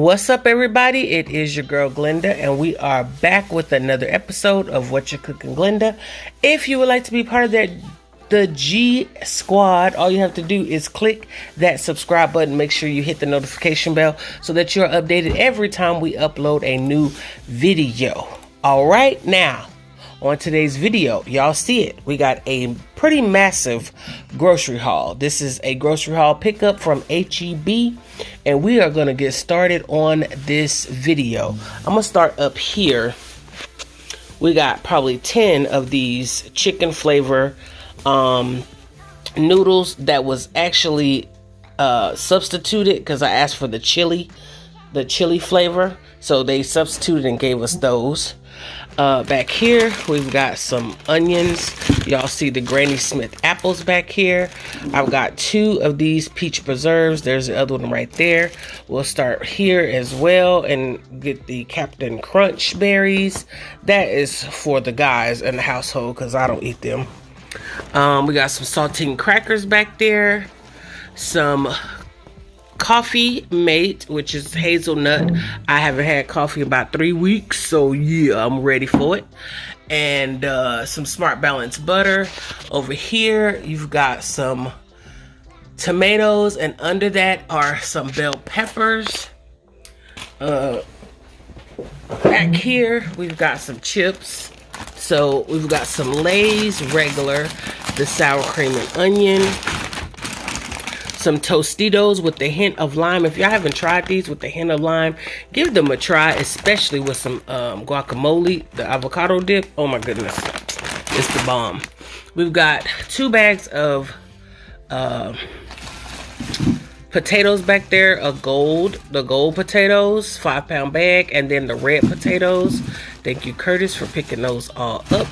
What's up, everybody? It is your girl Glenda, and we are back with another episode of Whatcha Cookin Glenda. If you would like to be part of the G Squad, all you have to do is click that subscribe button. Make sure you hit the notification bell so that you're updated every time we upload a new video. All right, now on today's video, y'all see it. We got a pretty massive grocery haul. This is a grocery haul pickup from HEB, and we are going to get started on this video. I'm going to start up here. We got probably 10 of these chicken flavor noodles that was actually substituted because I asked for the chili flavor. So they substituted and gave us those. Back here, we've got some onions. Y'all see the Granny Smith apples back here. I've got 2 of these peach preserves. There's the other one right there. We'll start here as well and get the Captain Crunch berries. That is for the guys in the household because I don't eat them. We got some saltine crackers back there. Some Coffee Mate, which is hazelnut. I haven't had coffee in about 3 weeks, so yeah, I'm ready for it. And some Smart Balance butter. Over here, you've got some tomatoes, and under that are some bell peppers. Back here, we've got some chips. So we've got some Lay's regular, the sour cream and onion. Some Tostitos with the hint of lime. If y'all haven't tried these with the hint of lime, give them a try, especially with some guacamole, the avocado dip. Oh my goodness, it's the bomb. We've got 2 bags of potatoes back there, the gold potatoes, 5-pound bag, and then the red potatoes. Thank you, Curtis, for picking those all up.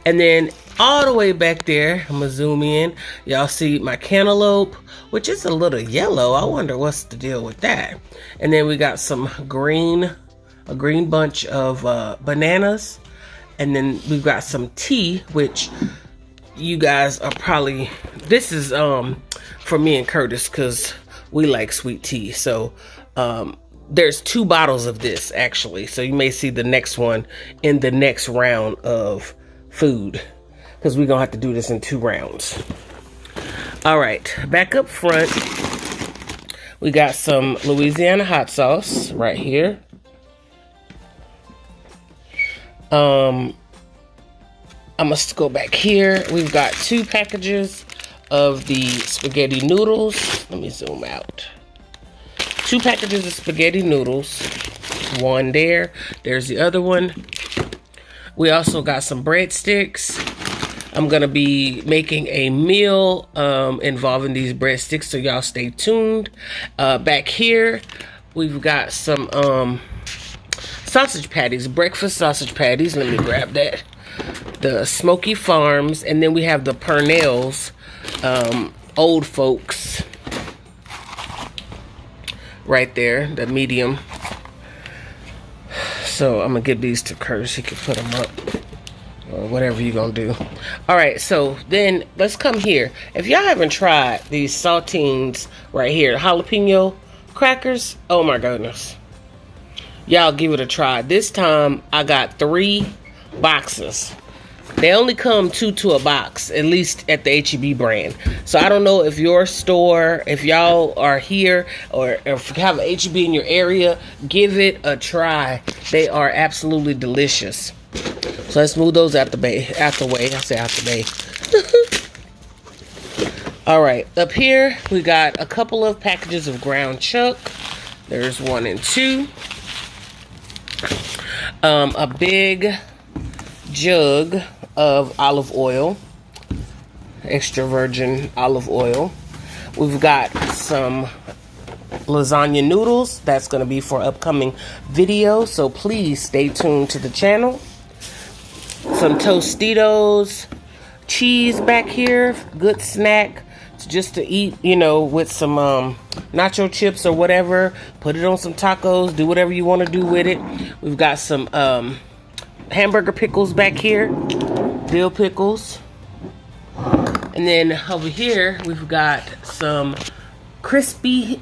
And then all the way back there, I'm gonna zoom in. Y'all see my cantaloupe, which is a little yellow. I wonder what's the deal with that. And then we got some a green bunch of bananas. And then we've got some tea, which you guys are probably, this is for me and Curtis because we like sweet tea. So there's 2 bottles of this actually. So you may see the next one in the next round of food, because we're gonna have to do this in 2 rounds. All right, back up front, we got some Louisiana hot sauce right here. I must go back here. We've got 2 packages of the spaghetti noodles. Let me zoom out. 2 packages of spaghetti noodles. One there. There's the other one. We also got some breadsticks. I'm going to be making a meal involving these breadsticks, so y'all stay tuned. Back here, we've got some sausage patties, breakfast sausage patties. Let me grab that. The Smoky Farms, and then we have the Purnell's Old Folks right there, the medium. So I'm gonna give these to Curtis. He can put them up or whatever you're gonna do. All right, so then let's come here. If y'all haven't tried these saltines right here, jalapeno crackers, oh my goodness, y'all give it a try. This time I got 3 boxes. They only come 2 to a box, at least at the HEB brand. So I don't know if your store, if y'all are here, or if you have an HEB in your area, give it a try. They are absolutely delicious. So let's move those out the way. I say out the way. All right, up here we got a couple of packages of ground chuck. There's 1 and 2. A big jug of olive oil, extra virgin olive oil. We've got some lasagna noodles. That's going to be for upcoming video, so please stay tuned to the channel. Some Tostitos, cheese back here, good snack just to eat, you know, with some nacho chips or whatever. Put it on some tacos, do whatever you want to do with it. We've got some hamburger pickles back here, dill pickles. And then over here, we've got some crispy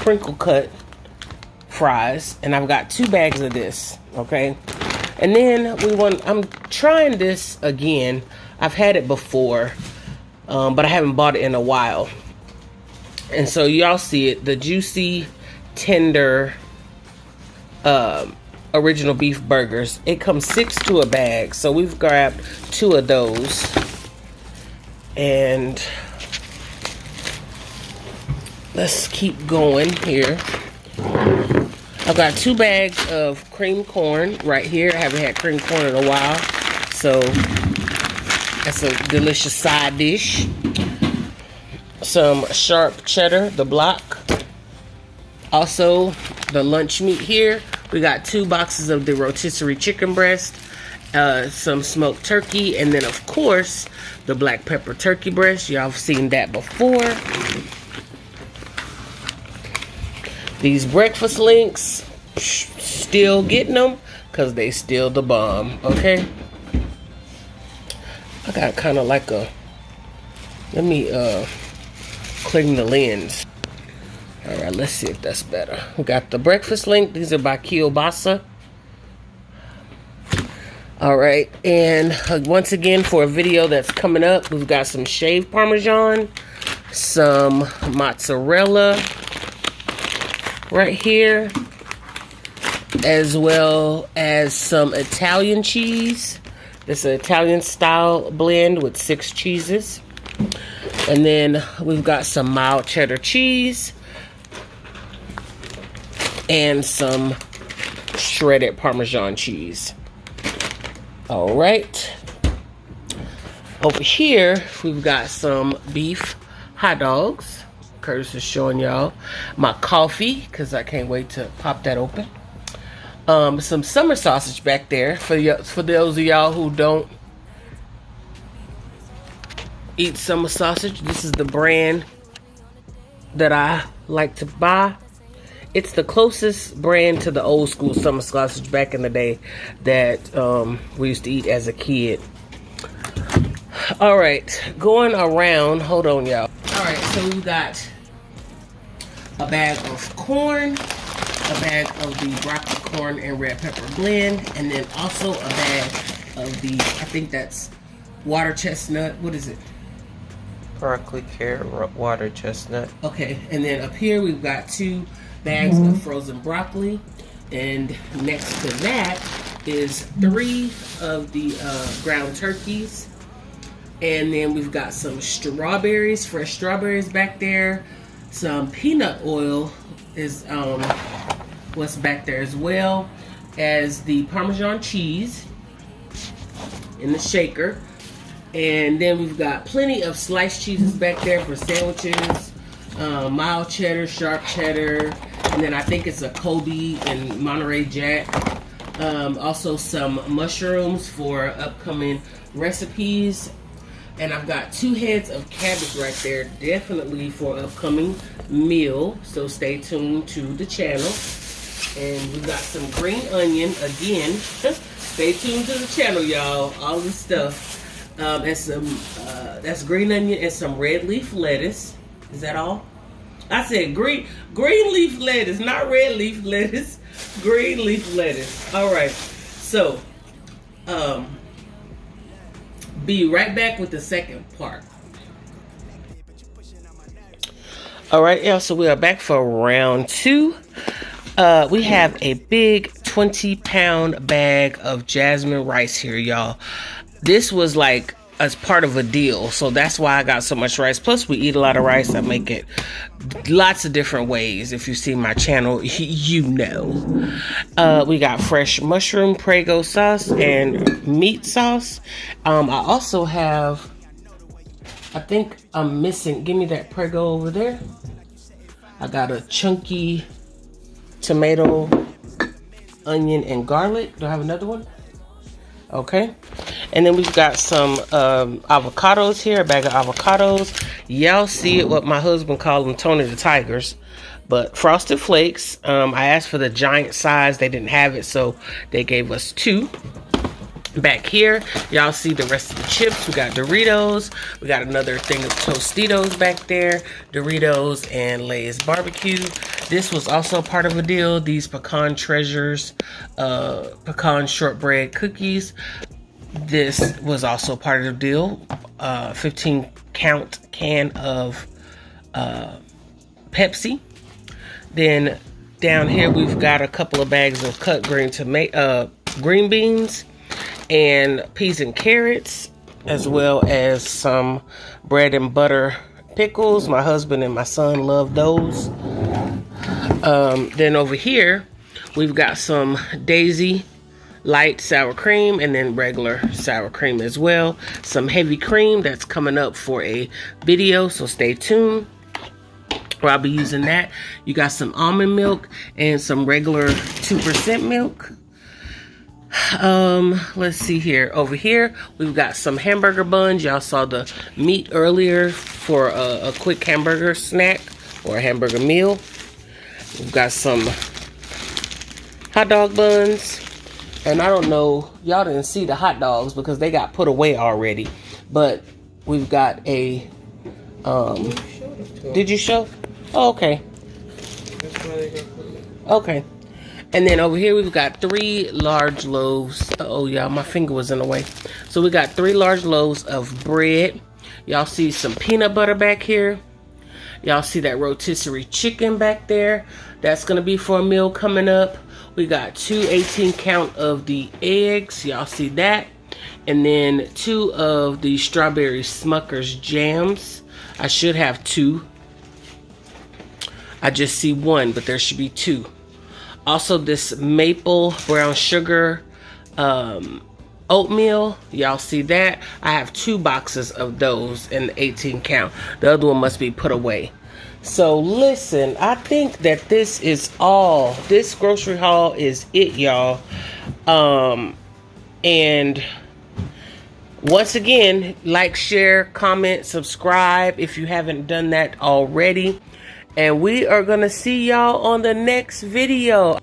crinkle cut fries, and I've got 2 bags of this, okay? And then I'm trying this again. I've had it before, but I haven't bought it in a while. And so y'all see it, the juicy, tender, original beef burgers. It comes 6 to a bag, so we've grabbed 2 of those. And let's keep going here. I've got 2 bags of cream corn right here. I haven't had cream corn in a while, so that's a delicious side dish. Some sharp cheddar, the block. Also, the lunch meat here. We got 2 boxes of the rotisserie chicken breast, some smoked turkey, and then of course the black pepper turkey breast. Y'all have seen that before. These breakfast links, still getting them because they still the bomb, okay? I got kind of like a, let me clean the lens. All right, let's see if that's better. We got the breakfast link. These are by Kielbasa. All right, and once again, for a video that's coming up, we've got some shaved Parmesan, some mozzarella right here, as well as some Italian cheese. This is an Italian style blend with 6 cheeses. And then we've got some mild cheddar cheese and some shredded Parmesan cheese. All right. Over here, we've got some beef hot dogs. Curtis is showing y'all my coffee because I can't wait to pop that open. Some summer sausage back there for those of y'all who don't eat summer sausage. This is the brand that I like to buy. It's the closest brand to the old school summer sausage back in the day that we used to eat as a kid. All right, going around. Hold on, y'all. All right, so we got a bag of corn, a bag of the broccoli, corn, and red pepper blend, and then also a bag of the, I think that's water chestnut. What is it? Broccoli, carrot, water chestnut. Okay, and then up here we've got 2 bags of frozen broccoli, and next to that is 3 of the ground turkeys, and then we've got some strawberries, fresh strawberries back there. Some peanut oil is what's back there, as well as the Parmesan cheese in the shaker. And then we've got plenty of sliced cheeses back there for sandwiches, mild cheddar, sharp cheddar, and then I think it's a Kobe and Monterey Jack. Also some mushrooms for upcoming recipes. And I've got 2 heads of cabbage right there, definitely for upcoming meal. So stay tuned to the channel. And we got some green onion again. Stay tuned to the channel, y'all. All this stuff. And some that's green onion and some red leaf lettuce. Is that all? I said green leaf lettuce, not red leaf lettuce. Green leaf lettuce. All right. So, be right back with the second part. All right, y'all, so we are back for round 2. We have a big 20-pound bag of jasmine rice here, y'all. This was like as part of a deal, so that's why I got so much rice. Plus, we eat a lot of rice. I make it lots of different ways. If you see my channel, you know. We got fresh mushroom Prego sauce and meat sauce. I also have, I think I'm missing, give me that Prego over there. I got a chunky tomato, onion, and garlic. Do I have another one? Okay. And then we've got some avocados here, a bag of avocados. Y'all see it, what my husband called them, Tony the Tigers. But Frosted Flakes. I asked for the giant size. They didn't have it, so they gave us 2. Back here, y'all see the rest of the chips. We got Doritos. We got another thing of Tostitos back there. Doritos and Lay's barbecue. This was also part of a deal. These pecan treasures, pecan shortbread cookies. This was also part of the deal. 15 count can of Pepsi. Then down here we've got a couple of bags of cut green beans and peas and carrots, as well as some bread and butter pickles. My husband and my son love those. Then over here we've got some Daisy light sour cream and then regular sour cream as well. Some heavy cream that's coming up for a video, so stay tuned, where I'll be using that. You got some almond milk and some regular 2% milk. Let's see here. Over here we've got some hamburger buns. Y'all saw the meat earlier for a quick hamburger snack or a hamburger meal. We've got some hot dog buns, and I don't know, y'all didn't see the hot dogs because they got put away already, but we've got a did you show? Oh, okay. Okay. And then over here we've got 3 large loaves. Oh y'all, my finger was in the way. So we got 3 large loaves of bread. Y'all see some peanut butter back here. Y'all see that rotisserie chicken back there. That's gonna be for a meal coming up. We got 2 18 count of the eggs. Y'all see that. And then 2 of the strawberry Smucker's jams. I should have 2. I just see 1, but there should be 2. Also, this maple brown sugar oatmeal. Y'all see that? I have 2 boxes of those in the 18 count. The other one must be put away. So listen, I think that this is all. This grocery haul is it, y'all. And once again, like, share, comment, subscribe if you haven't done that already. And we are going to see y'all on the next video.